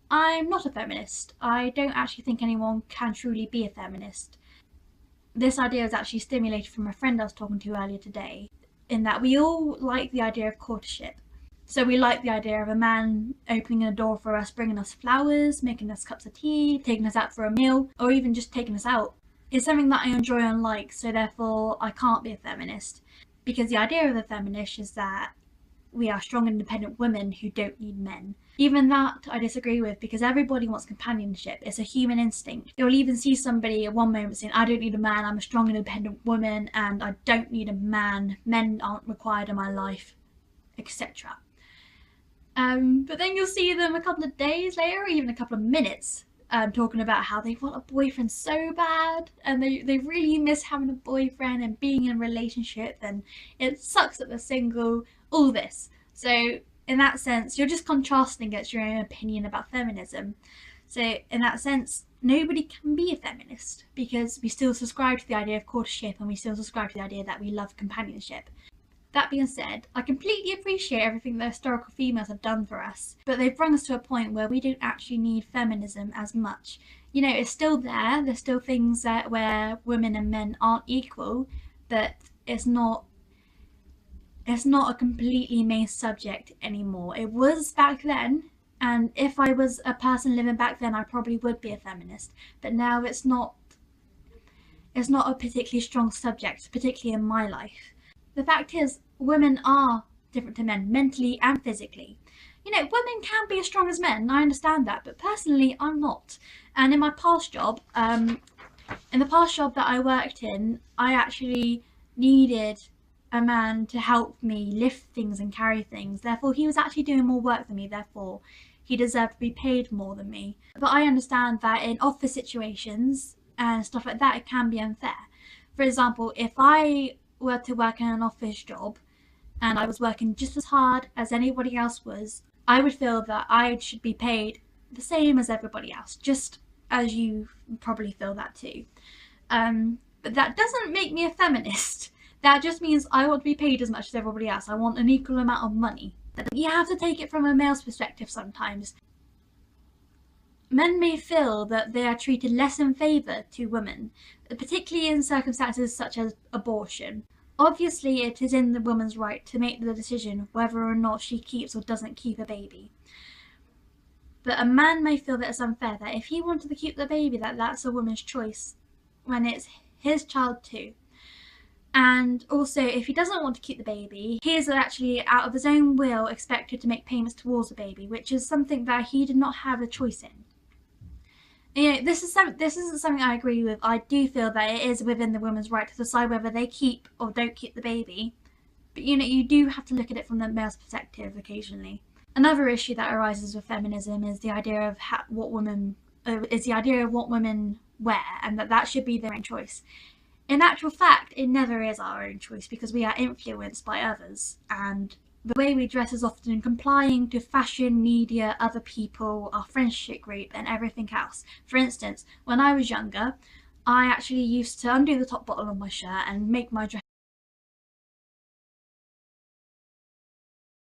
I'm not a feminist. I don't actually think anyone can truly be a feminist. This idea was actually stimulated from a friend I was talking to earlier today, in that we all like the idea of courtship. So we like the idea of a man opening a door for us, bringing us flowers, making us cups of tea, taking us out for a meal, or even just taking us out. It's something that I enjoy and like, so therefore I can't be a feminist. Because the idea of a feminist is that we are strong, independent women who don't need men. Even that I disagree with, because everybody wants companionship. It's a human instinct. You'll even see somebody at one moment saying, I don't need a man, I'm a strong, independent woman, and I don't need a man, men aren't required in my life, etc. But then you'll see them a couple of days later, or even a couple of minutes, talking about how they want a boyfriend so bad, and they really miss having a boyfriend and being in a relationship, and it sucks that they're single, all this. So in that sense, you're just contrasting against your own opinion about feminism. So in that sense, nobody can be a feminist, because we still subscribe to the idea of courtship, and we still subscribe to the idea that we love companionship. That being said, I completely appreciate everything the historical females have done for us, but they've brought us to a point where we don't actually need feminism as much. You know, it's still there, there's still things that where women and men aren't equal, but it's not a completely main subject anymore. It was back then, and if I was a person living back then, I probably would be a feminist, but now it's not a particularly strong subject, particularly in my life. The fact is, women are different to men, mentally and physically. You know, women can be as strong as men, I understand that, but personally, I'm not. And in my past job, that I worked in, I actually needed a man to help me lift things and carry things. Therefore, he was actually doing more work than me, therefore, he deserved to be paid more than me. But I understand that in office situations and stuff like that, it can be unfair. For example, if I were to work in an office job and I was working just as hard as anybody else was, I would feel that I should be paid the same as everybody else, just as you probably feel that too. But that doesn't make me a feminist. That just means I want to be paid as much as everybody else. I want an equal amount of money. You have to take it from a male's perspective sometimes. Men may feel that they are treated less in favour to women, particularly in circumstances such as abortion. Obviously, it is in the woman's right to make the decision whether or not she keeps or doesn't keep a baby. But a man may feel that it's unfair, that if he wanted to keep the baby, that's a woman's choice, when it's his child too. And also, if he doesn't want to keep the baby, he is actually, out of his own will, expected to make payments towards the baby, which is something that he did not have a choice in. You know, this isn't something I agree with. I do feel that it is within the woman's right to decide whether they keep or don't keep the baby. But you know, you do have to look at it from the male's perspective occasionally. Another issue that arises with feminism is the idea of what women wear, and that should be their own choice. In actual fact, it never is our own choice, because we are influenced by others, and the way we dress is often complying to fashion, media, other people, our friendship group, and everything else. For instance, when I was younger, I actually used to undo the top button of my shirt and make my dress